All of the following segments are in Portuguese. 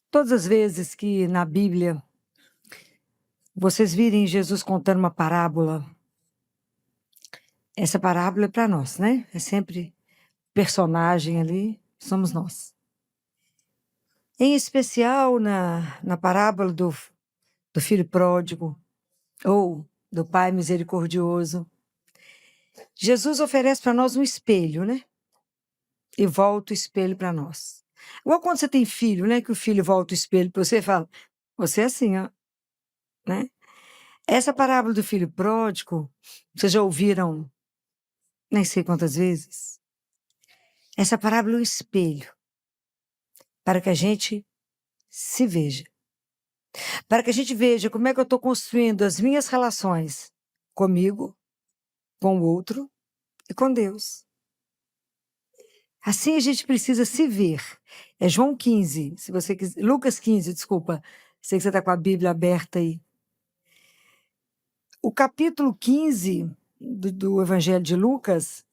Todas as vezes que na Bíblia vocês virem Jesus contando uma parábola, essa parábola é para nós, né? É sempre personagem ali, somos nós. Em especial na parábola do filho pródigo ou do pai misericordioso, Jesus oferece para nós um espelho, né? E volta o espelho para nós. Igual quando você tem filho, né? Que o filho volta o espelho para você e fala, você é assim, ó, né? Essa parábola do filho pródigo, vocês já ouviram nem sei quantas vezes? Essa parábola é um espelho para que a gente se veja. Para que a gente veja como é que eu estou construindo as minhas relações comigo, com o outro e com Deus. Assim a gente precisa se ver. É João 15, se você quiser, Lucas 15, desculpa. Sei que você está com a Bíblia aberta aí. O capítulo 15 do Evangelho de Lucas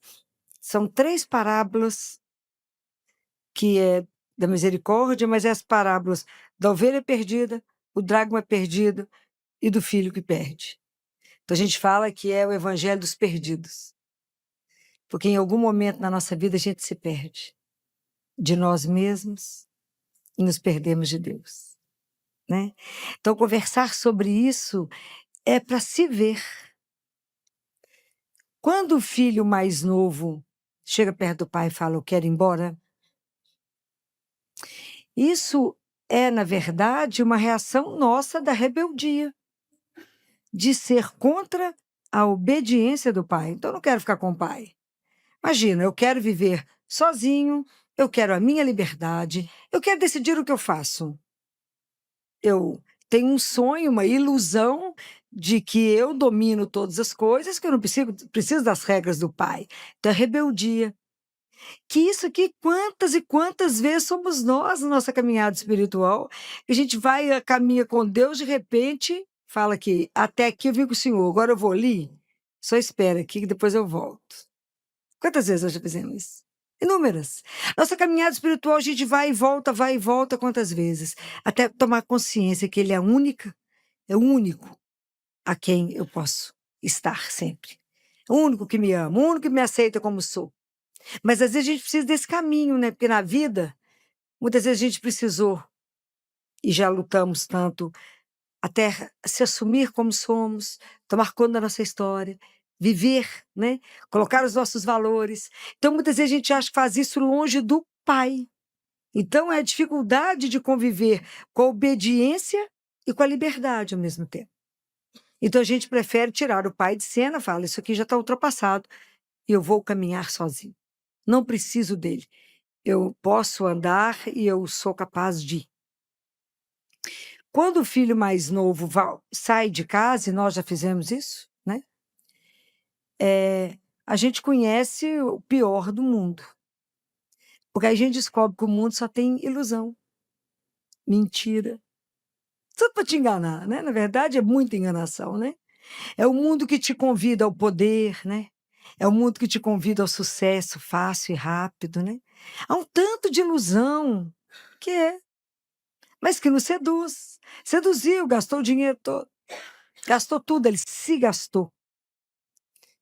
são 3 parábolas que é da misericórdia, mas é as parábolas da ovelha perdida, o dracma perdido e do filho que perde. Então a gente fala que é o evangelho dos perdidos. Porque em algum momento na nossa vida a gente se perde de nós mesmos e nos perdemos de Deus, né? Então conversar sobre isso é para se ver. Quando o filho mais novo chega perto do pai e fala, eu quero ir embora, isso é, na verdade, uma reação nossa da rebeldia, de ser contra a obediência do pai. Então, eu não quero ficar com o pai. Imagina, eu quero viver sozinho, eu quero a minha liberdade, eu quero decidir o que eu faço. Eu tenho um sonho, uma ilusão de que eu domino todas as coisas, que eu não preciso das regras do pai. Então, é rebeldia. Que isso aqui, quantas e quantas vezes somos nós na nossa caminhada espiritual, que a gente vai, caminha com Deus, de repente, fala que até aqui eu vim com o Senhor, agora eu vou ali, só espera aqui que depois eu volto. Quantas vezes nós já fizemos isso? Inúmeras. Nossa caminhada espiritual, a gente vai e volta quantas vezes? Até tomar consciência que Ele é a única, é o único a quem eu posso estar sempre. O único que me ama, o único que me aceita como sou. Mas às vezes a gente precisa desse caminho, né? Porque na vida, muitas vezes a gente precisou, e já lutamos tanto, até se assumir como somos, tomar conta da nossa história, viver, né? Colocar os nossos valores. Então, muitas vezes a gente acha que faz isso longe do Pai. Então, é a dificuldade de conviver com a obediência e com a liberdade ao mesmo tempo. Então, a gente prefere tirar o Pai de cena, fala, isso aqui já está ultrapassado, e eu vou caminhar sozinho. Não preciso dele. Eu posso andar e eu sou capaz de. Quando o filho mais novo sai de casa, e nós já fizemos isso, né? A gente conhece o pior do mundo. Porque aí a gente descobre que o mundo só tem ilusão, mentira. Tudo para te enganar, né? Na verdade, é muita enganação, né? É o mundo que te convida ao poder, né? É o mundo que te convida ao sucesso fácil e rápido, né? Há um tanto de ilusão que é, mas que nos seduz. Seduziu, gastou o dinheiro todo. Gastou tudo, ele se gastou.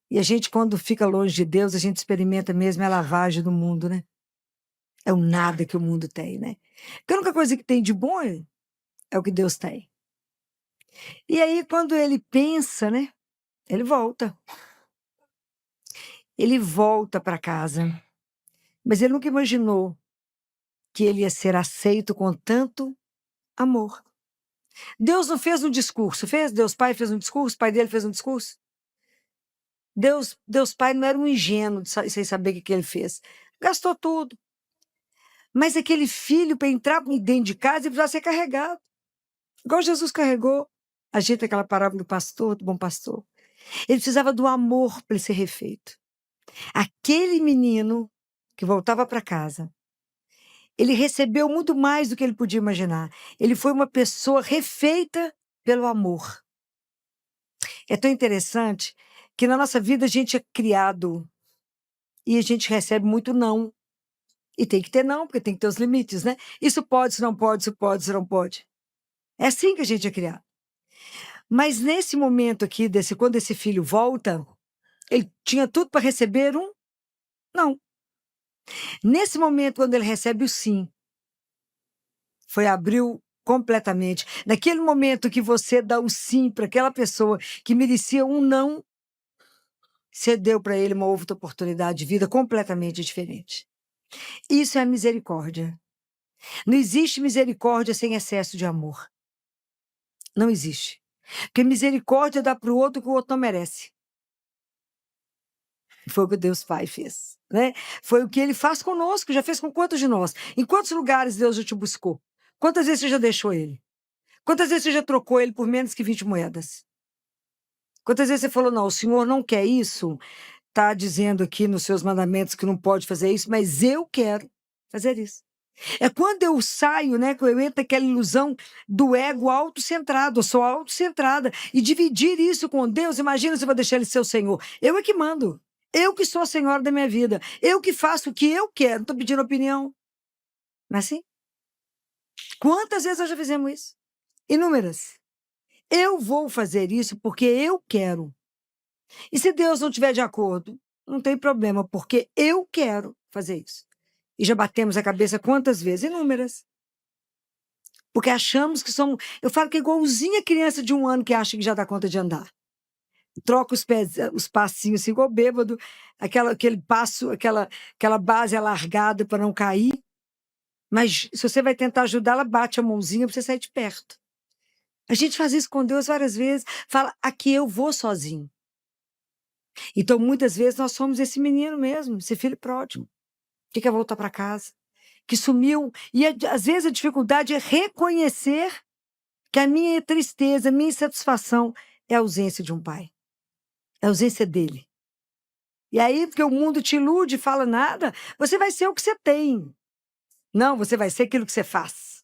E a gente, quando fica longe de Deus, a gente experimenta mesmo a lavagem do mundo, né? É o nada que o mundo tem, né? Porque a única coisa que tem de bom é o que Deus tem. E aí, quando ele pensa, né? Ele volta. Ele volta para casa. Mas ele nunca imaginou que ele ia ser aceito com tanto amor. Deus não fez um discurso, fez? Deus Pai fez um discurso, o pai dele fez um discurso. Deus Pai não era um ingênuo sem saber o que ele fez. Gastou tudo. Mas aquele filho, para entrar dentro de casa, ele precisava ser carregado. Igual Jesus carregou. A gente, aquela parábola do pastor, do bom pastor. Ele precisava do amor para ele ser refeito. Aquele menino que voltava para casa, ele recebeu muito mais do que ele podia imaginar. Ele foi uma pessoa refeita pelo amor. É tão interessante que na nossa vida a gente é criado e a gente recebe muito não. E tem que ter não, porque tem que ter os limites, né? Isso pode, isso não pode, isso pode, isso não pode. É assim que a gente é criado. Mas nesse momento aqui, quando esse filho volta, ele tinha tudo para receber um não. Nesse momento, quando ele recebe o sim, abriu completamente. Naquele momento que você dá o sim para aquela pessoa que merecia um não, você deu para ele uma outra oportunidade de vida completamente diferente. Isso é a misericórdia. Não existe misericórdia sem excesso de amor. Não existe. Porque misericórdia dá para o outro que o outro não merece. Foi o que Deus Pai fez, né? Foi o que Ele faz conosco, já fez com quantos de nós? Em quantos lugares Deus já te buscou? Quantas vezes você já deixou Ele? Quantas vezes você já trocou Ele por menos que 20 moedas? Quantas vezes você falou, não, o Senhor não quer isso, está dizendo aqui nos seus mandamentos que não pode fazer isso, mas eu quero fazer isso. É quando eu saio, né, que eu entro naquela ilusão do ego autocentrado, eu sou autocentrada, e dividir isso com Deus, imagina se eu vou deixar Ele ser o Senhor. Eu é que mando. Eu que sou a senhora da minha vida. Eu que faço o que eu quero. Não estou pedindo opinião. Não é assim? Quantas vezes nós já fizemos isso? Inúmeras. Eu vou fazer isso porque eu quero. E se Deus não estiver de acordo, não tem problema, porque eu quero fazer isso. E já batemos a cabeça quantas vezes? Inúmeras. Porque achamos que somos. Eu falo que é igualzinha a criança de 1 ano que acha que já dá conta de andar. Troca os pés, os passinhos assim, igual bêbado, aquele passo, aquela base alargada para não cair. Mas se você vai tentar ajudar, ela bate a mãozinha para você sair de perto. A gente faz isso com Deus várias vezes, fala, aqui eu vou sozinho. Então, muitas vezes, nós somos esse menino mesmo, esse filho pródigo, que quer voltar para casa, que sumiu. E às vezes a dificuldade é reconhecer que a minha tristeza, a minha insatisfação é a ausência de um pai, é a ausência dele. E aí, porque o mundo te ilude e fala nada, você vai ser o que você tem. Não, você vai ser aquilo que você faz.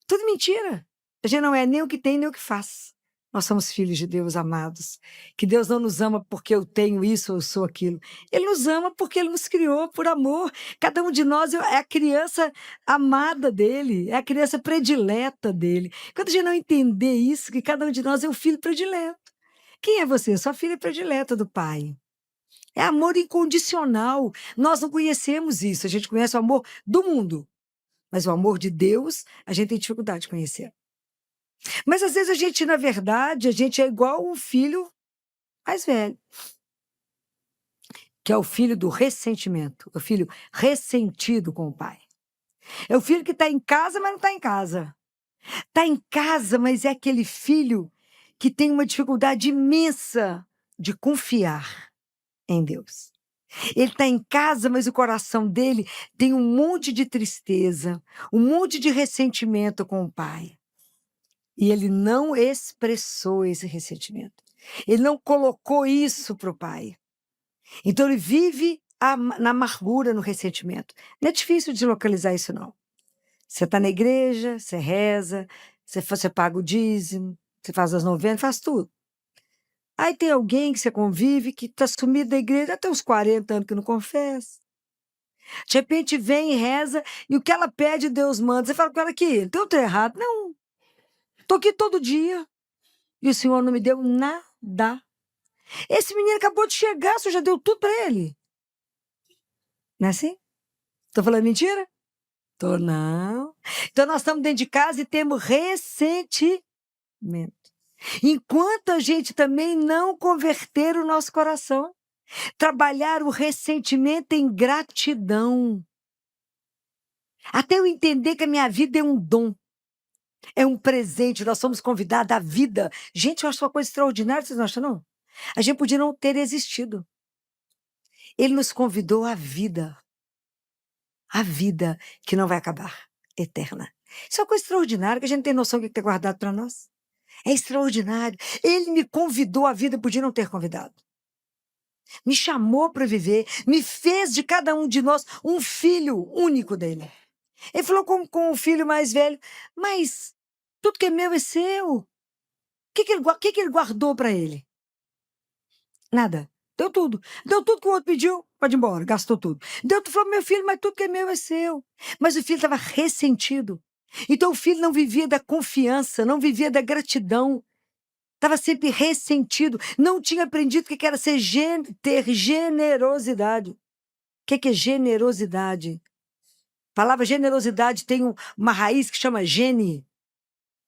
Tudo mentira. A gente não é nem o que tem, nem o que faz. Nós somos filhos de Deus amados. Que Deus não nos ama porque eu tenho isso ou eu sou aquilo. Ele nos ama porque Ele nos criou por amor. Cada um de nós é a criança amada dEle, é a criança predileta dEle. Quando a gente não entender isso, que cada um de nós é o filho predileto. Quem é você? Sua filha predileta do Pai. É amor incondicional. Nós não conhecemos isso. A gente conhece o amor do mundo. Mas o amor de Deus, a gente tem dificuldade de conhecer. Mas às vezes a gente, na verdade, a gente é igual o filho mais velho, que é o filho do ressentimento, o filho ressentido com o pai. É o filho que está em casa, mas não está em casa. Está em casa, mas é aquele filho que tem uma dificuldade imensa de confiar em Deus. Ele está em casa, mas o coração dele tem um monte de tristeza, um monte de ressentimento com o pai. E ele não expressou esse ressentimento. Ele não colocou isso para o pai. Então ele vive na amargura, no ressentimento. Não é difícil de localizar isso, não. Você está na igreja, você reza, você paga o dízimo, você faz as novenas, faz tudo. Aí tem alguém que você convive que está sumido da igreja, até uns 40 anos que não confessa. De repente vem e reza, e o que ela pede, Deus manda. Você fala com ela aqui, então eu estou errado. Não, estou aqui todo dia. E o Senhor não me deu nada. Esse menino acabou de chegar, o Senhor já deu tudo para ele. Não é assim? Estou falando mentira? Tô não. Então nós estamos dentro de casa e temos ressentimento. Enquanto a gente também não converter o nosso coração, trabalhar o ressentimento em gratidão. Até eu entender que a minha vida é um dom. É um presente, nós somos convidados à vida. Gente, eu acho uma coisa extraordinária, vocês não acham, não? A gente podia não ter existido. Ele nos convidou à vida. A vida que não vai acabar, eterna. Isso é uma coisa extraordinária, que a gente não tem noção do que está guardado para nós. É extraordinário. Ele me convidou à vida, podia não ter convidado. Me chamou para viver, me fez de cada um de nós um filho único dele. Ele falou com o filho mais velho, mas tudo que é meu é seu. O que ele guardou para ele? Nada. Deu tudo. Deu tudo que o outro pediu, pode ir embora, gastou tudo. Falou, meu filho, mas tudo que é meu é seu. Mas o filho estava ressentido. Então o filho não vivia da confiança, não vivia da gratidão. Estava sempre ressentido, não tinha aprendido o que era ter generosidade. O que é generosidade? A palavra generosidade tem uma raiz que chama gene.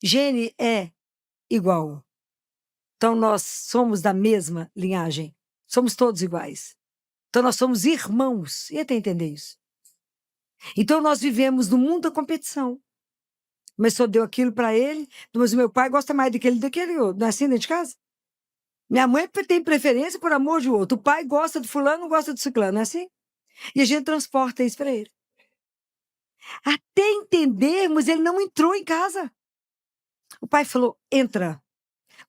Gene é igual. Então nós somos da mesma linhagem. Somos todos iguais. Então nós somos irmãos. E até entender isso. Então nós vivemos no mundo da competição. Mas só deu aquilo para ele, mas o meu pai gosta mais daquele outro. Não é assim dentro de casa? Minha mãe tem preferência por amor de outro. O pai gosta de fulano, não gosta de ciclano, não é assim? E a gente transporta isso para ele. Até entendermos, ele não entrou em casa. O pai falou, entra.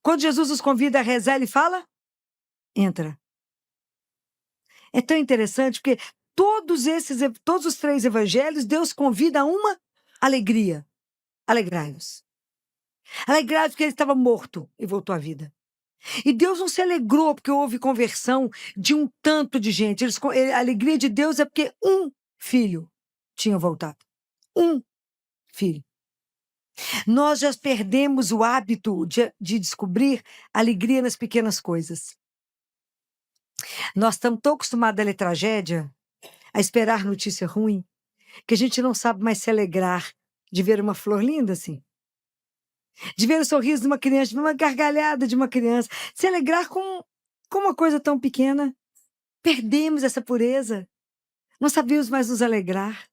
Quando Jesus nos convida a rezar, ele fala, entra. É tão interessante, porque todos os 3 evangelhos, Deus convida a uma alegria. Alegrai-vos. Alegrai-vos porque ele estava morto e voltou à vida. E Deus não se alegrou porque houve conversão de um tanto de gente. A alegria de Deus é porque um filho tinha voltado. Um filho. Nós já perdemos o hábito de descobrir alegria nas pequenas coisas. Nós estamos tão acostumados a ler tragédia, a esperar notícia ruim, que a gente não sabe mais se alegrar de ver uma flor linda assim. De ver o sorriso de uma criança, de ver uma gargalhada de uma criança. Se alegrar com uma coisa tão pequena. Perdemos essa pureza. Não sabemos mais nos alegrar.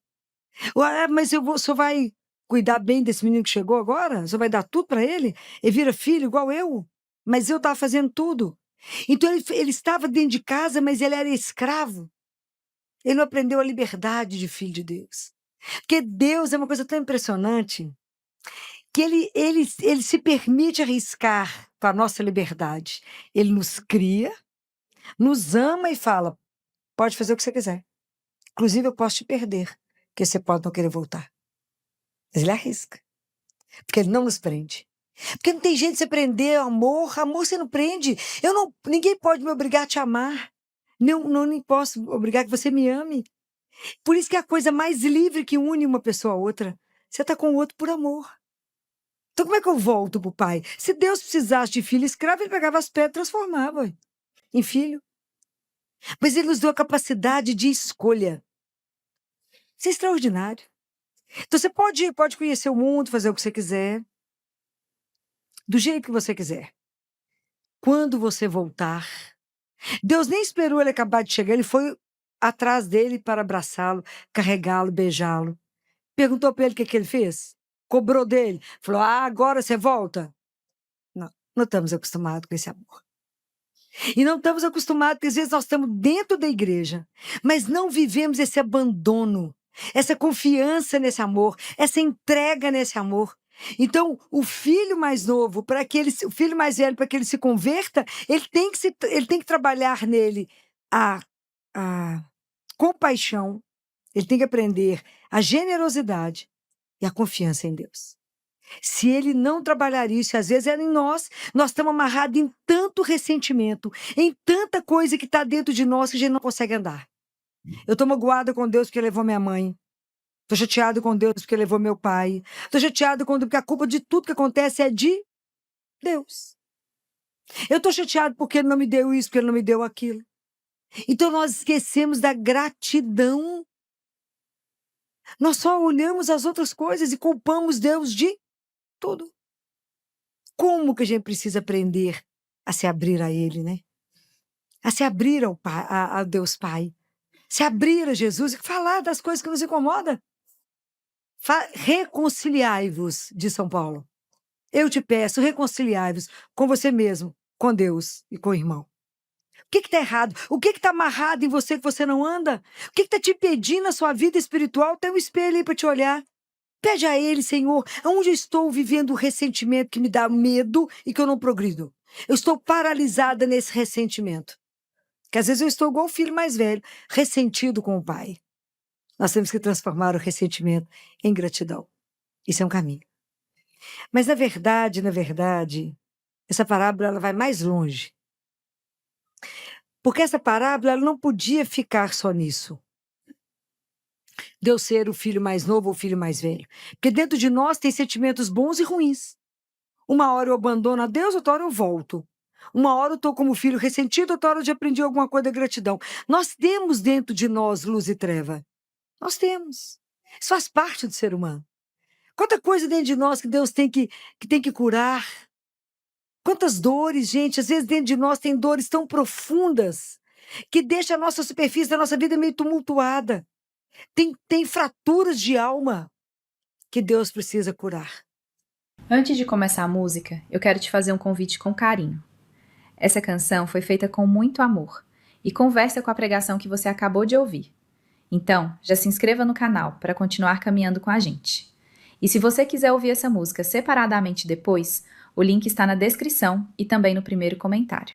Mas o senhor vai cuidar bem desse menino que chegou agora? O senhor vai dar tudo para ele? Ele vira filho igual eu? Mas eu estava fazendo tudo. Então ele estava dentro de casa, mas ele era escravo. Ele não aprendeu a liberdade de filho de Deus. Porque Deus é uma coisa tão impressionante que ele se permite arriscar com a nossa liberdade. Ele nos cria, nos ama e fala, pode fazer o que você quiser. Inclusive, eu posso te perder, porque você pode não querer voltar. Mas ele arrisca, porque ele não nos prende. Porque não tem jeito de você prender amor você não prende. Ninguém pode me obrigar a te amar. Nem posso obrigar que você me ame. Por isso que é a coisa mais livre que une uma pessoa a outra. Você está com o outro por amor. Então como é que eu volto pro pai? Se Deus precisasse de filho escravo, ele pegava as pedras e transformava em filho. Mas ele nos deu a capacidade de escolha. Isso é extraordinário. Então você pode conhecer o mundo, fazer o que você quiser, do jeito que você quiser. Quando você voltar, Deus nem esperou ele acabar de chegar, ele foi atrás dele para abraçá-lo, carregá-lo, beijá-lo. Perguntou para ele o que ele fez? Cobrou dele. Falou, agora você volta? Não estamos acostumados com esse amor. E não estamos acostumados, porque às vezes nós estamos dentro da igreja, mas não vivemos esse abandono, essa confiança nesse amor, essa entrega nesse amor. Então, o filho mais novo, o filho mais velho, para que ele se converta, ele tem que trabalhar nele a compaixão, ele tem que aprender a generosidade e a confiança em Deus. Se ele não trabalhar isso, às vezes é em nós estamos amarrados em tanto ressentimento, em tanta coisa que está dentro de nós que a gente não consegue andar. Eu estou magoada com Deus porque levou minha mãe. Estou chateada com Deus porque levou meu pai. Estou chateada com Deus porque a culpa de tudo que acontece é de Deus. Eu estou chateada porque ele não me deu isso, porque ele não me deu aquilo. Então nós esquecemos da gratidão. Nós só olhamos as outras coisas e culpamos Deus de tudo. Como que a gente precisa aprender a se abrir a Ele, né? A se abrir ao Pai, a Deus Pai. Se abrir a Jesus e falar das coisas que nos incomodam. Reconciliai-vos, diz São Paulo. Eu te peço, reconciliai-vos com você mesmo, com Deus e com o irmão. O que está errado? O que está amarrado em você que você não anda? O que está te impedindo na sua vida espiritual? Tem um espelho aí para te olhar. Pede a Ele, Senhor, aonde eu estou vivendo o ressentimento que me dá medo e que eu não progrido? Eu estou paralisada nesse ressentimento. Porque às vezes eu estou igual o filho mais velho, ressentido com o pai. Nós temos que transformar o ressentimento em gratidão. Isso é um caminho. Mas na verdade, essa parábola ela vai mais longe. Porque essa parábola ela não podia ficar só nisso. Deus ser o filho mais novo ou o filho mais velho. Porque dentro de nós tem sentimentos bons e ruins. Uma hora eu abandono a Deus, outra hora eu volto. Uma hora eu estou como filho ressentido, outra hora eu já aprendi alguma coisa da gratidão. Nós temos dentro de nós luz e treva. Nós temos. Isso faz parte do ser humano. Quanta coisa dentro de nós que Deus tem que curar. Quantas dores, gente. Às vezes dentro de nós tem dores tão profundas que deixa a nossa superfície da nossa vida meio tumultuada. Tem fraturas de alma que Deus precisa curar. Antes de começar a música, eu quero te fazer um convite com carinho. Essa canção foi feita com muito amor e conversa com a pregação que você acabou de ouvir. Então, já se inscreva no canal para continuar caminhando com a gente. E se você quiser ouvir essa música separadamente depois, o link está na descrição e também no primeiro comentário.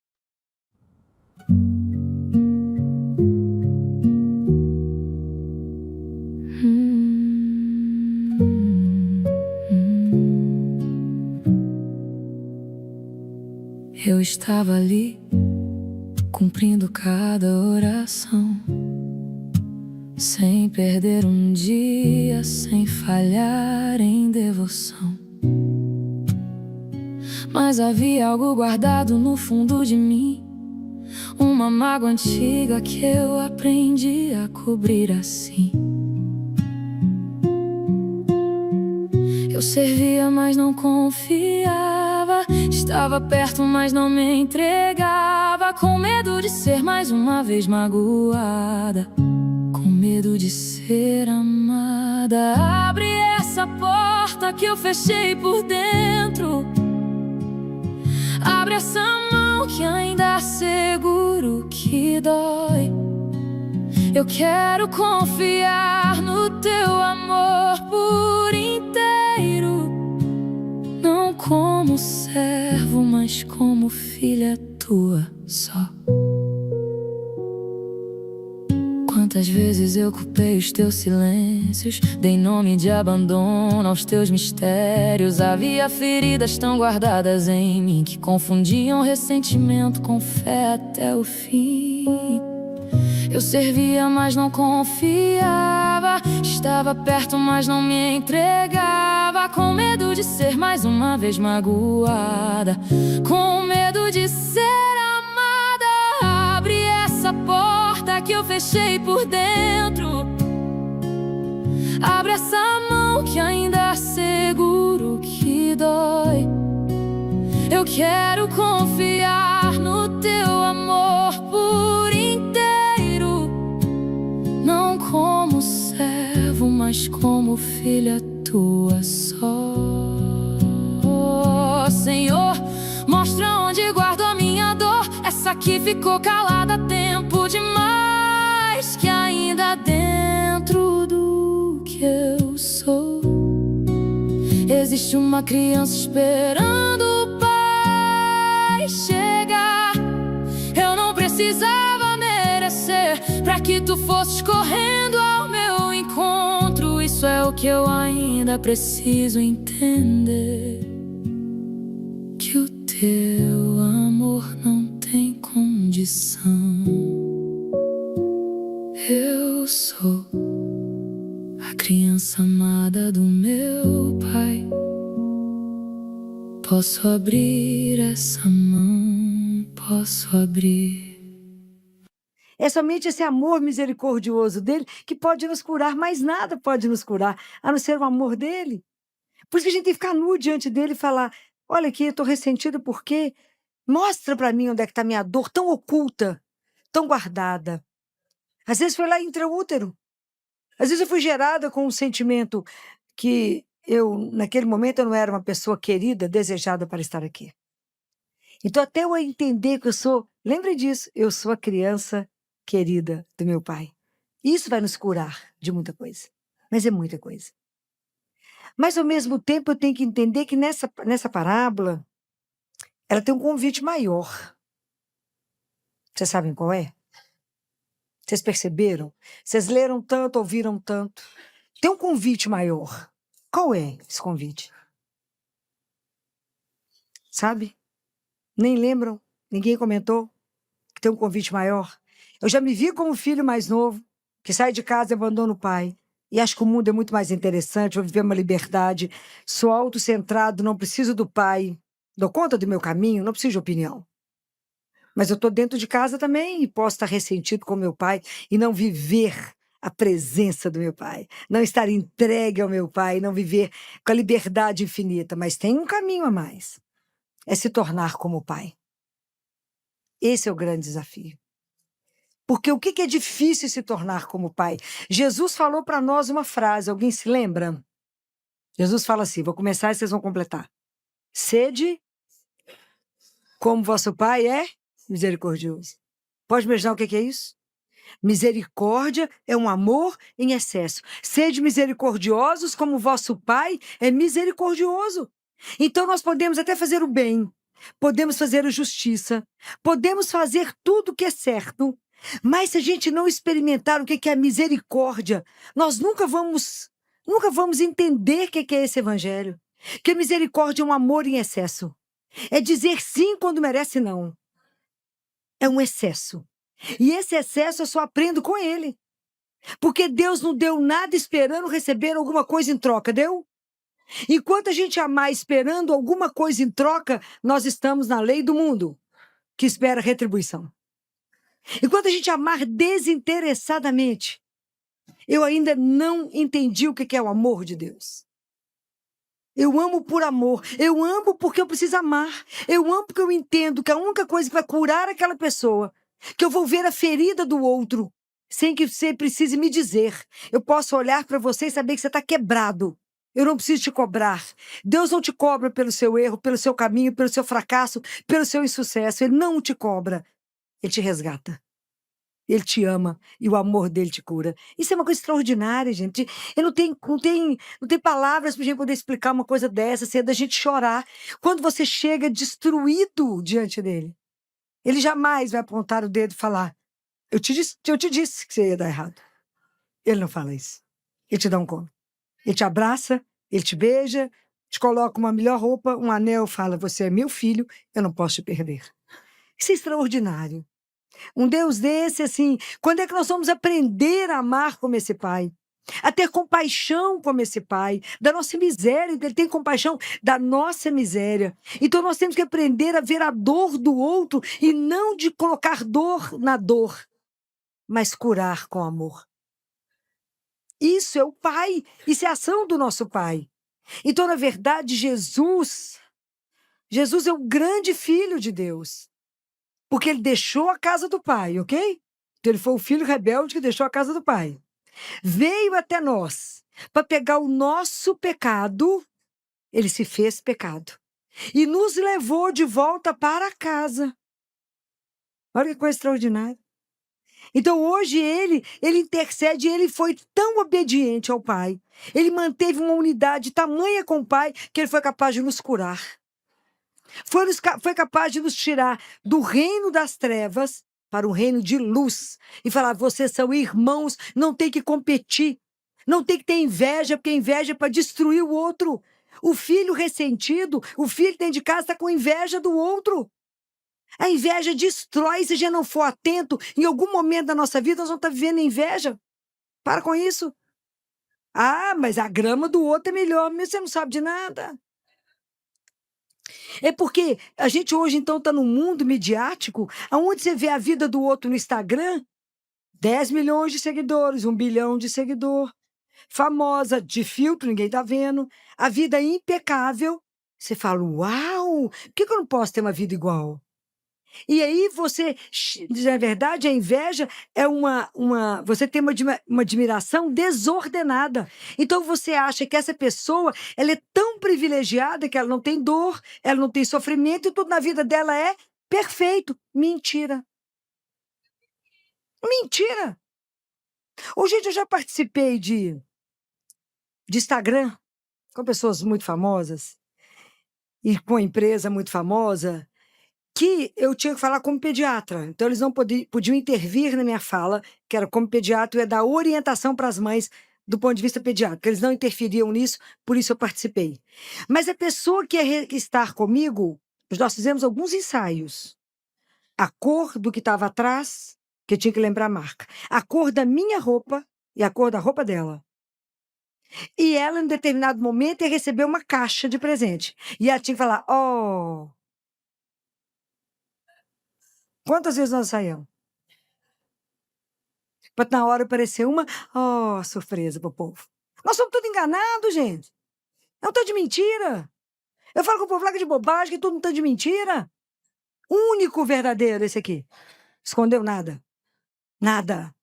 Eu estava ali, cumprindo cada oração, sem perder um dia, sem falhar em devoção. Mas havia algo guardado no fundo de mim, uma mágoa antiga que eu aprendi a cobrir assim. Eu servia, mas não confiava. Estava perto, mas não me entregava, com medo de ser mais uma vez magoada, com medo de ser amada. Abre essa porta que eu fechei por dentro. Abre essa mão que ainda seguro que dói. Eu quero confiar no teu amor por inteiro, não como servo, mas como filha tua só. Quantas vezes eu culpei os teus silêncios, dei nome de abandono aos teus mistérios. Havia feridas tão guardadas em mim que confundiam ressentimento com fé até o fim. Eu servia, mas não confiava. Estava perto, mas não me entregava, com medo de ser mais uma vez magoada, com medo de ser amada. Abre essa porta que eu fechei por dentro. Abre essa mão que ainda seguro que dói. Eu quero confiar no teu amor por inteiro, não como servo, mas como filha tua só. Senhor, mostra onde guardo a minha dor, essa que ficou calada há tempo demais, que ainda dentro do que eu sou existe uma criança esperando o pai chegar. Eu não precisava merecer pra que tu fosses correndo ao meu encontro. Isso é o que eu ainda preciso entender, que o teu amor não tem condição. Eu sou a criança amada do meu pai. Posso abrir essa mão, posso abrir. É somente esse amor misericordioso dele que pode nos curar, mais nada pode nos curar, a não ser o amor dele. Por isso que a gente tem que ficar nu diante dele e falar: olha aqui, eu estou ressentido porque mostra para mim onde é que está minha dor tão oculta, tão guardada. Às vezes foi lá intraútero. Às vezes eu fui gerada com um sentimento que naquele momento, eu não era uma pessoa querida, desejada para estar aqui. Então, até eu entender que lembre disso, eu sou a criança querida do meu pai. Isso vai nos curar de muita coisa, mas é muita coisa. Mas, ao mesmo tempo, eu tenho que entender que nessa parábola, ela tem um convite maior. Vocês sabem qual é? Vocês perceberam? Vocês leram tanto, ouviram tanto. Tem um convite maior. Qual é esse convite? Sabe? Nem lembram? Ninguém comentou? que tem um convite maior. Eu já me vi como filho mais novo, que sai de casa e abandona o pai. E acho que o mundo é muito mais interessante, vou viver uma liberdade, sou autocentrado, não preciso do pai, dou conta do meu caminho, não preciso de opinião. Mas eu estou dentro de casa também e posso estar ressentido com meu pai e não viver a presença do meu pai, não estar entregue ao meu pai, não viver com a liberdade infinita. Mas tem um caminho a mais, é se tornar como o pai. Esse é o grande desafio. Porque o que é difícil se tornar como o pai? Jesus falou para nós uma frase, alguém se lembra? Jesus fala assim, vou começar e vocês vão completar. Sede como vosso pai é misericordioso. Pode imaginar o que é isso? Misericórdia é um amor em excesso. Sede misericordiosos como vosso pai é misericordioso. Então nós podemos até fazer o bem, podemos fazer a justiça, podemos fazer tudo o que é certo, mas se a gente não experimentar o que é a misericórdia, nós nunca vamos entender o que é esse evangelho. Que a misericórdia é um amor em excesso. É dizer sim quando merece não. É um excesso. E esse excesso eu só aprendo com ele. Porque Deus não deu nada esperando receber alguma coisa em troca, deu? Enquanto a gente amar esperando alguma coisa em troca, nós estamos na lei do mundo, que espera retribuição. Enquanto a gente amar desinteressadamente, eu ainda não entendi o que é o amor de Deus. Eu amo por amor, eu amo porque eu preciso amar, eu amo porque eu entendo que a única coisa que vai curar aquela pessoa, que eu vou ver a ferida do outro, sem que você precise me dizer. Eu posso olhar para você e saber que você está quebrado. Eu não preciso te cobrar. Deus não te cobra pelo seu erro, pelo seu caminho, pelo seu fracasso, pelo seu insucesso. Ele não te cobra. Ele te resgata. Ele te ama e o amor dele te cura. Isso é uma coisa extraordinária, gente. Eu não tenho palavras para a gente poder explicar uma coisa dessa, assim, é da gente chorar. Quando você chega destruído diante dele, ele jamais vai apontar o dedo e falar, eu te disse que você ia dar errado. Ele não fala isso. Ele te dá um colo. Ele te abraça, ele te beija, te coloca uma melhor roupa, um anel, fala, você é meu filho, eu não posso te perder. Isso é extraordinário. Um Deus desse, assim, quando é que nós vamos aprender a amar como esse pai? A ter compaixão como esse pai, da nossa miséria, ele tem compaixão da nossa miséria. Então nós temos que aprender a ver a dor do outro e não de colocar dor na dor, mas curar com amor. Isso é o pai, isso é a ação do nosso pai. Então, na verdade, Jesus é o grande filho de Deus. Porque ele deixou a casa do pai, ok? Então ele foi o filho rebelde que deixou a casa do pai. Veio até nós para pegar o nosso pecado, ele se fez pecado. E nos levou de volta para casa. Olha que coisa extraordinária. Então hoje ele intercede, ele foi tão obediente ao pai. Ele manteve uma unidade tamanha com o pai que ele foi capaz de nos curar. Foi capaz de nos tirar do reino das trevas para o reino de luz. E falar, vocês são irmãos, não tem que competir. Não tem que ter inveja, porque inveja é para destruir o outro. O filho ressentido, o filho dentro de casa está com inveja do outro. A inveja destrói, se a gente não for atento, em algum momento da nossa vida nós vamos estar vivendo inveja. Para com isso. Ah, mas a grama do outro é melhor, mas você não sabe de nada. É porque a gente hoje, então, está num mundo midiático, onde você vê a vida do outro no Instagram, 10 milhões de seguidores, 1 bilhão de seguidor, famosa, de filtro, ninguém está vendo, a vida impecável. Você fala, uau, por que eu não posso ter uma vida igual? E aí você, na verdade, a inveja é você tem uma admiração desordenada. Então você acha que essa pessoa, ela é tão privilegiada que ela não tem dor, ela não tem sofrimento e tudo na vida dela é perfeito. Mentira. Mentira. Ô, gente, eu já participei de Instagram com pessoas muito famosas e com empresa muito famosa, que eu tinha que falar como pediatra. Então, eles não podiam intervir na minha fala, que era como pediatra, eu ia dar orientação para as mães do ponto de vista pediátrico. Eles não interferiam nisso, por isso eu participei. Mas a pessoa que ia estar comigo, nós fizemos alguns ensaios. a cor do que estava atrás, que eu tinha que lembrar a marca, a cor da minha roupa e a cor da roupa dela. E ela, em determinado momento, ia receber uma caixa de presente. E ela tinha que falar, oh... Quantas vezes nós saímos? Para na hora aparecer uma, oh, surpresa pro povo. Nós somos tudo enganados, gente. É um tanto de mentira. Eu falo com o povo lá que é de bobagem, que tudo um tanto de mentira. Único verdadeiro esse aqui. Escondeu nada. Nada.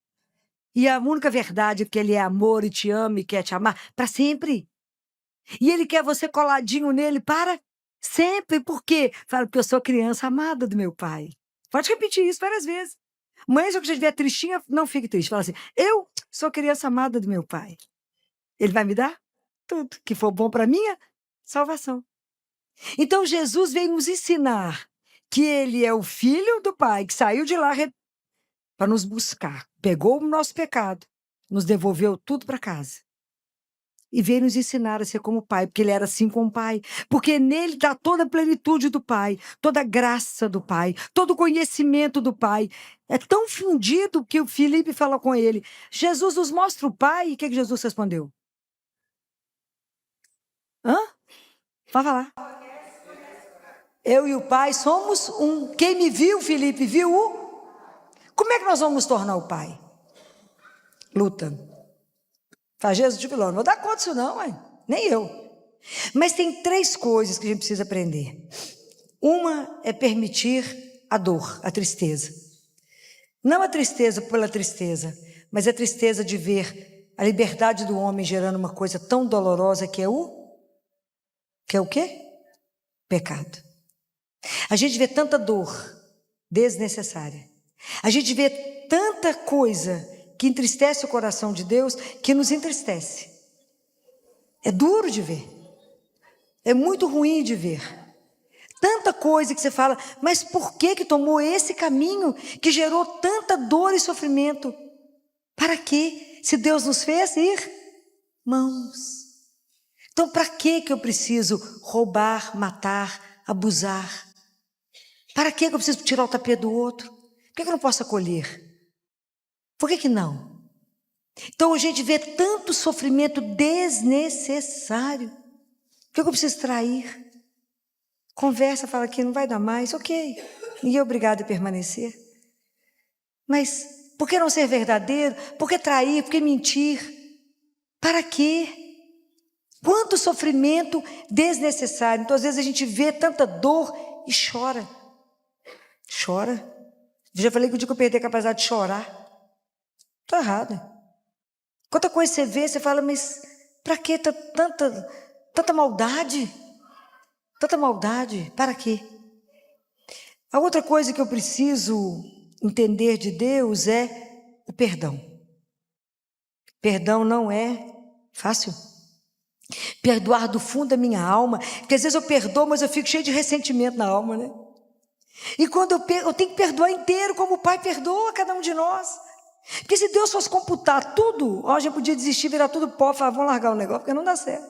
E a única verdade é que ele é amor e te ama e quer te amar para sempre. E ele quer você coladinho nele para sempre. Por quê? Fala, porque eu sou criança amada do meu pai. Pode repetir isso várias vezes. Mãe, se você estiver tristinha, não fique triste. Fala assim, eu sou criança amada do meu pai. Ele vai me dar tudo que for bom para minha salvação. Então, Jesus veio nos ensinar que ele é o filho do pai, que saiu de lá para nos buscar. Pegou o nosso pecado, nos devolveu tudo para casa. E veio nos ensinar a ser como o pai, porque ele era assim com o pai. Porque nele está toda a plenitude do pai, toda a graça do pai, todo o conhecimento do pai. É tão fundido que o Filipe falou com ele, Jesus nos mostra o pai. E o que Jesus respondeu? Hã? Pode falar. Eu e o pai somos um. Quem me viu, Filipe, viu o? Como é que nós vamos nos tornar o pai? Luta. Faz Jesus de vilão. Não vou dar conta disso não, mãe. Nem eu. Mas tem 3 coisas que a gente precisa aprender. Uma é permitir a dor, a tristeza. Não a tristeza pela tristeza, mas a tristeza de ver a liberdade do homem gerando uma coisa tão dolorosa que é o... Que é o quê? Pecado. A gente vê tanta dor desnecessária. A gente vê tanta coisa que entristece o coração de Deus, que nos entristece. É duro de ver. É muito ruim de ver. Tanta coisa que você fala, mas por que tomou esse caminho que gerou tanta dor e sofrimento? Para quê? Se Deus nos fez irmãos. Então, para que eu preciso roubar, matar, abusar? Para que eu preciso tirar o tapete do outro? Por que eu não posso acolher? Por que não? Então, a gente vê tanto sofrimento desnecessário. Por que eu preciso trair? Conversa, fala que não vai dar mais, ok. Ninguém é obrigado a permanecer. Mas, por que não ser verdadeiro? Por que trair? Por que mentir? Para quê? Quanto sofrimento desnecessário. Então, às vezes, a gente vê tanta dor e chora. Chora. Eu já falei que o dia que eu perdi a capacidade de chorar. Está errado. Quanta coisa você vê, você fala, mas para que tanta maldade? Tanta maldade, para quê? A outra coisa que eu preciso entender de Deus é o perdão. Perdão não é fácil. Perdoar do fundo da minha alma, porque às vezes eu perdoo, mas eu fico cheio de ressentimento na alma, né? E quando eu tenho que perdoar inteiro, como o Pai perdoa cada um de nós. Porque se Deus fosse computar tudo, a gente podia desistir, virar tudo pó, falar, vamos largar o negócio, porque não dá certo.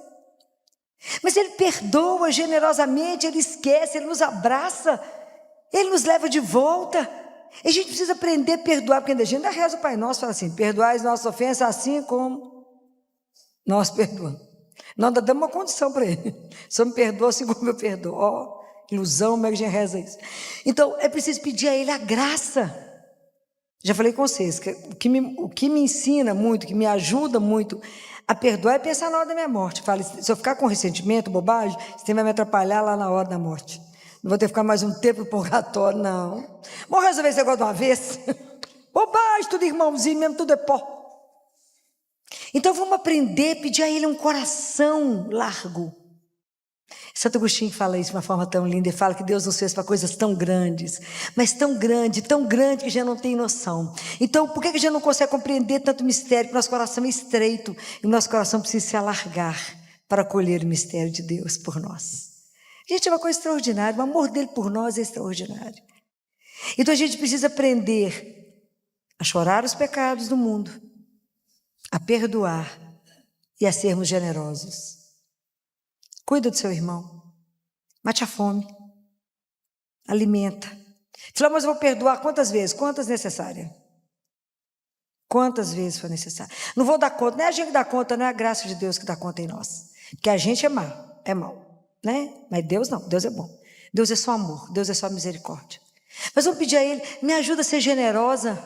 Mas Ele perdoa generosamente, Ele esquece, Ele nos abraça, Ele nos leva de volta. E a gente precisa aprender a perdoar, porque a gente ainda reza o Pai Nosso, fala assim, perdoai as nossas ofensas assim como nós perdoamos. Nós ainda damos uma condição para Ele. Só me perdoa assim como eu perdoo. Ó, ilusão, como é que a gente reza isso? Então, é preciso pedir a Ele a graça. Já falei com vocês, que o que me ensina muito, que me ajuda muito a perdoar é pensar na hora da minha morte. Fala, se eu ficar com ressentimento, bobagem, você vai me atrapalhar lá na hora da morte. Não vou ter que ficar mais um tempo no purgatório, não. Vamos resolver esse negócio de uma vez? Bobagem, tudo irmãozinho mesmo, tudo é pó. Então vamos aprender a pedir a Ele um coração largo. Santo Agostinho fala isso de uma forma tão linda, ele fala que Deus nos fez para coisas tão grandes, mas tão grande que já não tem noção. Então, por que a gente não consegue compreender tanto mistério? Porque nosso coração é estreito e o nosso coração precisa se alargar para acolher o mistério de Deus por nós. Gente, é uma coisa extraordinária, o amor dele por nós é extraordinário. Então a gente precisa aprender a chorar os pecados do mundo, a perdoar e a sermos generosos. Cuida do seu irmão, mate a fome, alimenta. Falou, mas eu vou perdoar quantas vezes? Quantas necessárias? Quantas vezes for necessário. Não vou dar conta, não é a gente que dá conta, não é a graça de Deus que dá conta em nós. Porque a gente é mau, né? Mas Deus não, Deus é bom. Deus é só amor, Deus é só misericórdia. Mas vamos pedir a Ele, me ajuda a ser generosa.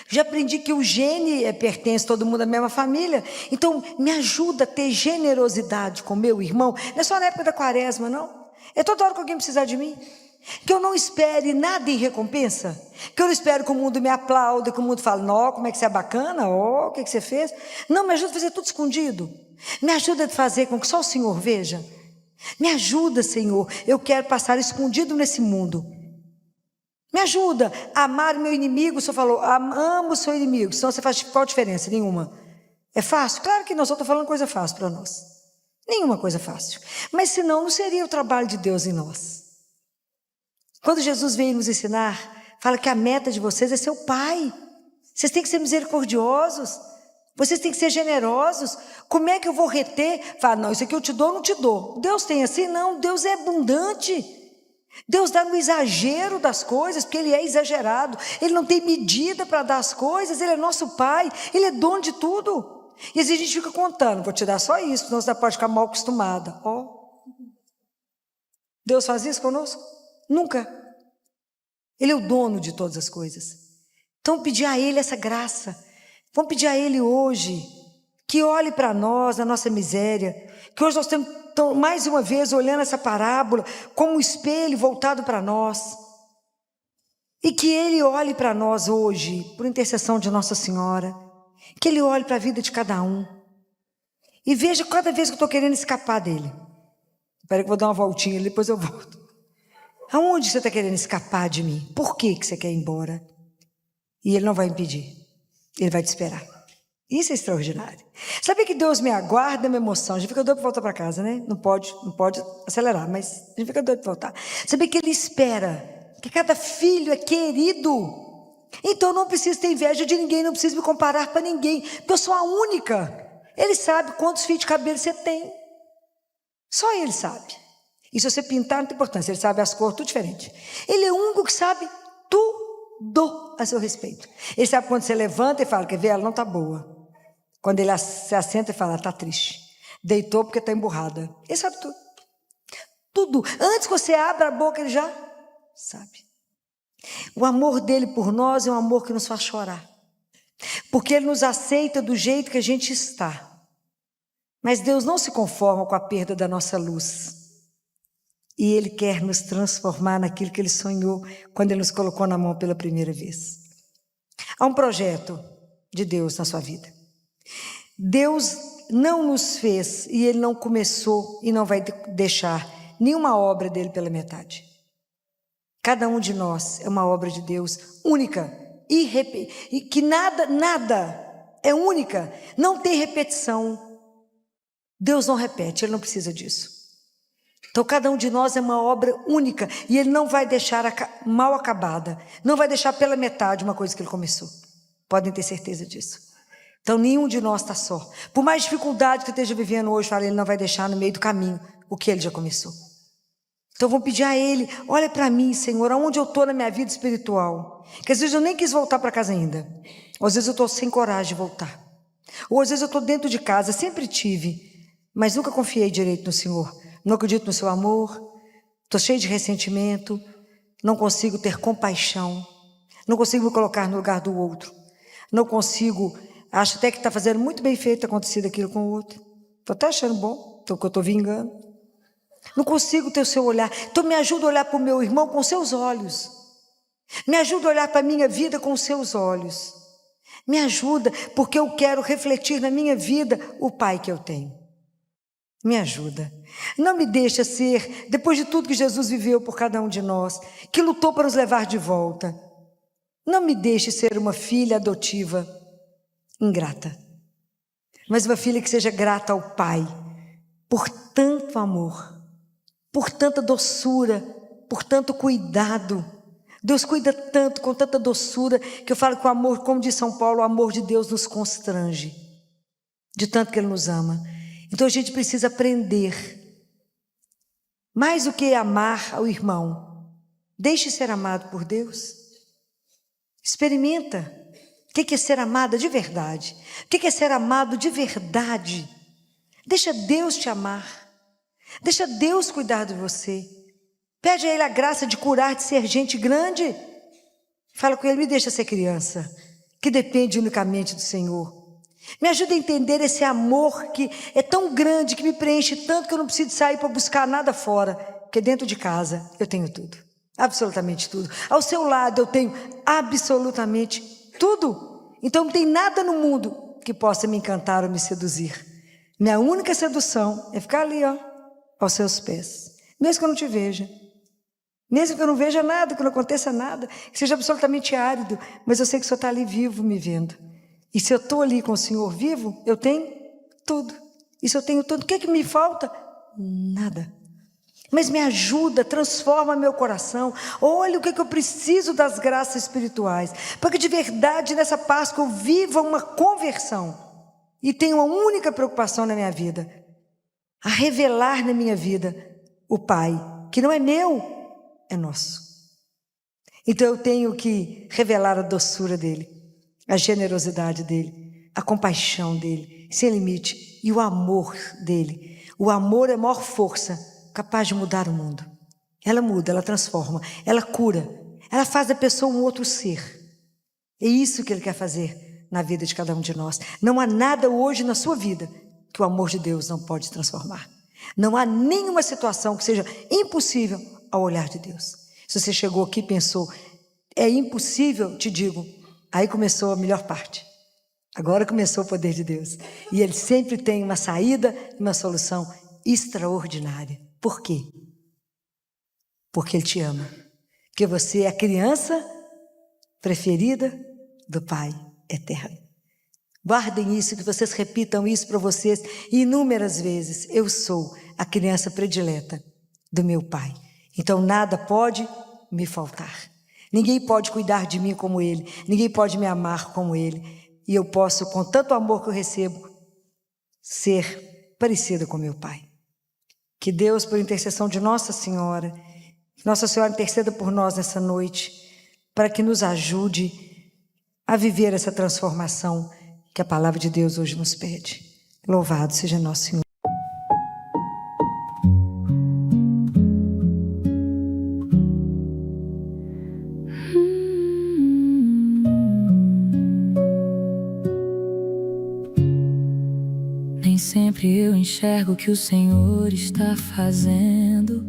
Já aprendi que o gene pertence todo mundo à mesma família. Então, me ajuda a ter generosidade com meu irmão. Não é só na época da quaresma, não. É toda hora que alguém precisar de mim. Que eu não espere nada em recompensa. Que eu não espero que o mundo me aplaude, que o mundo fale, não, como é que você é bacana, o que você fez. Não, me ajuda a fazer tudo escondido. Me ajuda a fazer com que só o Senhor veja. Me ajuda, Senhor, eu quero passar escondido nesse mundo. Me ajuda a amar o meu inimigo. O Senhor falou, amo o seu inimigo, senão você faz qual diferença? Nenhuma. É fácil? Claro que não, só estou falando coisa fácil para nós. Nenhuma coisa fácil. Mas senão não seria o trabalho de Deus em nós. Quando Jesus veio nos ensinar, fala que a meta de vocês é ser o Pai. Vocês têm que ser misericordiosos. Vocês têm que ser generosos. Como é que eu vou reter? Fala, não, isso aqui eu te dou, não te dou. Deus tem assim? Não, Deus é abundante. Deus dá no exagero das coisas, porque Ele é exagerado. Ele não tem medida para dar as coisas. Ele é nosso Pai, Ele é dono de tudo. E às vezes a gente fica contando, vou te dar só isso, senão você pode ficar mal acostumada. Deus faz isso conosco? Nunca. Ele é o dono de todas as coisas. Então pedir a Ele essa graça. Vamos pedir a Ele hoje que olhe para nós, na nossa miséria, que hoje nós estamos mais uma vez olhando essa parábola como um espelho voltado para nós, e que Ele olhe para nós hoje, por intercessão de Nossa Senhora, que Ele olhe para a vida de cada um, e veja cada vez que eu estou querendo escapar dEle. Espera que eu vou dar uma voltinha, depois eu volto. Aonde você está querendo escapar de mim? Por que você quer ir embora? E Ele não vai impedir, Ele vai te esperar. Isso é extraordinário. Sabe que Deus me aguarda, minha emoção. A gente fica doido para voltar para casa, né? Não pode acelerar, mas a gente fica doido para voltar. Sabe que Ele espera, que cada filho é querido. Então eu não preciso ter inveja de ninguém, não preciso me comparar para ninguém, porque eu sou a única. Ele sabe quantos fios de cabelo você tem. Só Ele sabe. E se você pintar, não tem importância, Ele sabe as cores, tudo diferente. Ele é o único que sabe tudo a seu respeito. Ele sabe quando você levanta e fala, quer ver, ela não está boa. Quando ele se assenta e fala, está triste. Deitou porque está emburrada. Ele sabe tudo. Tudo. Antes que você abra a boca, Ele já sabe. O amor dEle por nós é um amor que nos faz chorar. Porque Ele nos aceita do jeito que a gente está. Mas Deus não se conforma com a perda da nossa luz. E Ele quer nos transformar naquilo que Ele sonhou quando Ele nos colocou na mão pela primeira vez. Há um projeto de Deus na sua vida. Deus não nos fez e Ele não começou e não vai deixar nenhuma obra dEle pela metade. Cada um de nós é uma obra de Deus única, e que nada é única, não tem repetição. Deus não repete, Ele não precisa disso. Então cada um de nós é uma obra única e Ele não vai deixar mal acabada, não vai deixar pela metade uma coisa que Ele começou. Podem ter certeza disso. Então nenhum de nós está só. Por mais dificuldade que eu esteja vivendo hoje, Ele não vai deixar no meio do caminho o que Ele já começou. Então vamos pedir a Ele, olha para mim, Senhor, aonde eu estou na minha vida espiritual. Que às vezes eu nem quis voltar para casa ainda. Ou às vezes eu estou sem coragem de voltar. Ou às vezes eu estou dentro de casa, sempre tive, mas nunca confiei direito no Senhor. Não acredito no seu amor, estou cheio de ressentimento, não consigo ter compaixão, não consigo me colocar no lugar do outro, não consigo, acho até que está fazendo muito bem feito acontecido aquilo com o outro, estou até achando bom, que eu estou vingando, não consigo ter o seu olhar. Então me ajuda a olhar para o meu irmão com seus olhos, me ajuda a olhar para a minha vida com os seus olhos, me ajuda, porque eu quero refletir na minha vida o Pai que eu tenho. Me ajuda. Não me deixa ser, depois de tudo que Jesus viveu por cada um de nós, que lutou para nos levar de volta, não me deixe ser uma filha adotiva ingrata, mas uma filha que seja grata ao Pai, por tanto amor, por tanta doçura, por tanto cuidado. Deus cuida tanto, com tanta doçura, que eu falo que o amor, como diz São Paulo, o amor de Deus nos constrange, de tanto que Ele nos ama. Então a gente precisa aprender, mais do que amar ao irmão, Deixe ser amado por Deus. Experimenta. O que é ser amada de verdade? O que é ser amado de verdade? Deixa Deus te amar. Deixa Deus cuidar de você. Pede a Ele a graça de curar, de ser gente grande. Fala com Ele, me deixa ser criança, que depende unicamente do Senhor. Me ajuda a entender esse amor que é tão grande, que me preenche tanto que eu não preciso sair para buscar nada fora, porque dentro de casa eu tenho tudo, absolutamente tudo. Ao seu lado eu tenho absolutamente tudo. Então não tem nada no mundo que possa me encantar ou me seduzir. Minha única sedução é ficar ali, ó, aos seus pés, mesmo que eu não te veja. Mesmo que eu não veja nada, que não aconteça nada, que seja absolutamente árido, mas eu sei que o Senhor está ali vivo me vendo. E se eu estou ali com o Senhor vivo, eu tenho tudo. E se eu tenho tudo, o que é que me falta? Nada. Mas me ajuda, transforma meu coração. Olha o que é que eu preciso das graças espirituais, para que de verdade nessa Páscoa eu viva uma conversão. E tenha uma única preocupação na minha vida, a revelar na minha vida o Pai, que não é meu, é nosso. Então eu tenho que revelar a doçura dele, a generosidade dele, a compaixão dele, sem limite, e o amor dele. O amor é a maior força capaz de mudar o mundo. Ela muda, ela transforma, ela cura, ela faz da pessoa um outro ser. É isso que ele quer fazer na vida de cada um de nós. Não há nada hoje na sua vida que o amor de Deus não pode transformar. Não há nenhuma situação que seja impossível ao olhar de Deus. Se você chegou aqui e pensou, é impossível, te digo, aí começou a melhor parte. Agora começou o poder de Deus. E Ele sempre tem uma saída, uma solução extraordinária. Por quê? Porque Ele te ama. Porque você é a criança preferida do Pai eterno. Guardem isso, que vocês repitam isso para vocês inúmeras vezes. Eu sou a criança predileta do meu Pai. Então nada pode me faltar. Ninguém pode cuidar de mim como Ele. Ninguém pode me amar como Ele. E eu posso, com tanto amor que eu recebo, ser parecida com meu Pai. Que Deus, por intercessão de Nossa Senhora interceda por nós nessa noite, para que nos ajude a viver essa transformação que a palavra de Deus hoje nos pede. Louvado seja nosso Senhor. Nem sempre eu enxergo o que o Senhor está fazendo,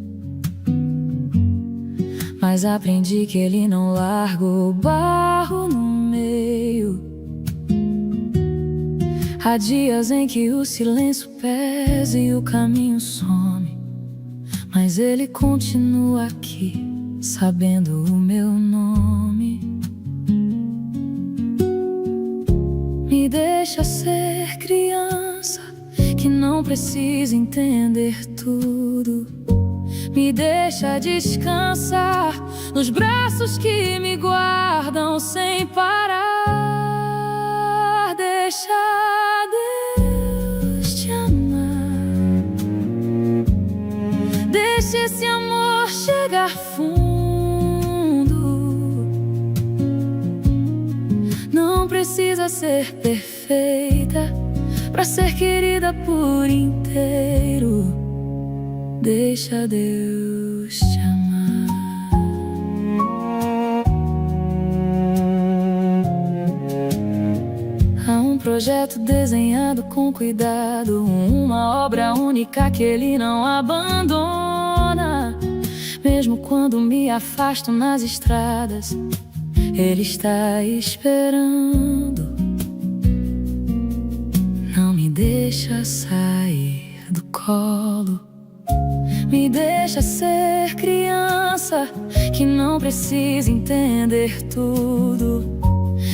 mas aprendi que Ele não larga o barro no meio. Há dias em que o silêncio pesa e o caminho some, mas Ele continua aqui, sabendo o meu nome. Me deixa ser criança, que não precisa entender tudo. Me deixa descansar nos braços que me guardam sem parar. Deixa Deus te amar. Deixa esse amor chegar fundo. Não precisa ser perfeita para ser querida por inteiro. Deixa Deus te amar. Há um projeto desenhado com cuidado, uma obra única que Ele não abandona. Mesmo quando me afasto nas estradas, Ele está esperando. Não me deixa sair do colo. Me deixa ser criança, que não precisa entender tudo.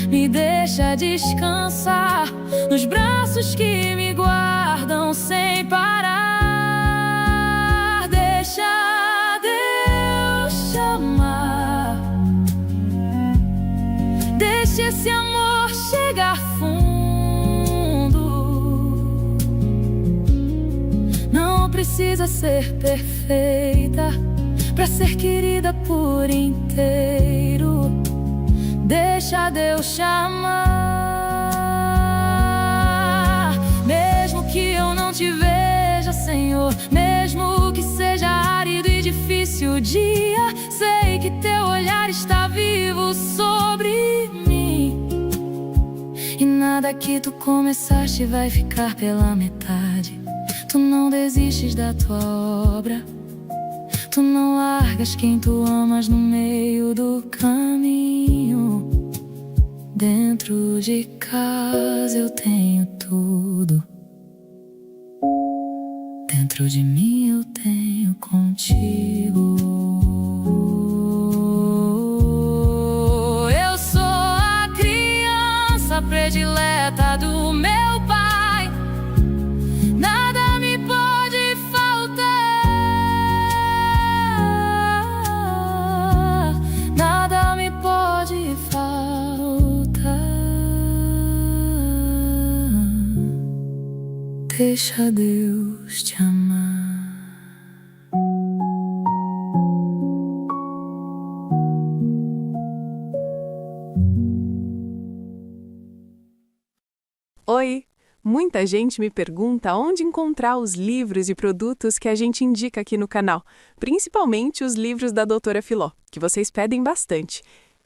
Me deixa descansar nos braços que me guardam sem parar. Deixa Deus te amar. Deixa esse amor chegar fundo. Não precisa ser perfeita pra ser querida por inteiro. Deixa Deus te amar. Mesmo que eu não te veja, Senhor, mesmo que seja árido e difícil o dia, sei que teu olhar está vivo sobre mim. E nada que tu começaste vai ficar pela metade. Tu não desistes da tua obra. Tu não largas quem tu amas no meio do caminho. Dentro de casa eu tenho tudo. Dentro de mim eu tenho contigo. Eu sou a criança predileta do meu Pai. Nada me pode faltar. Nada me pode faltar. Deixa Deus te amar. Oi! Muita gente me pergunta onde encontrar os livros e produtos que a gente indica aqui no canal, principalmente os livros da Doutora Filó, que vocês pedem bastante.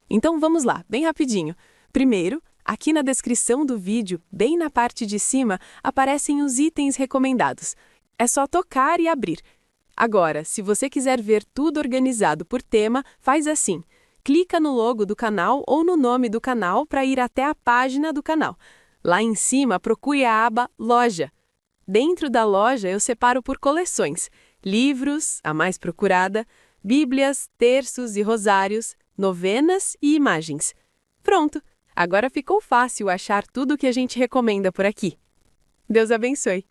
Então vamos lá, bem rapidinho. Primeiro, aqui na descrição do vídeo, bem na parte de cima, aparecem os itens recomendados. É só tocar e abrir. Agora, se você quiser ver tudo organizado por tema, faz assim. Clica no logo do canal ou no nome do canal para ir até a página do canal. Lá em cima, procure a aba Loja. Dentro da loja, eu separo por coleções. Livros, a mais procurada, bíblias, terços e rosários, novenas e imagens. Pronto! Agora ficou fácil achar tudo o que a gente recomenda por aqui. Deus abençoe!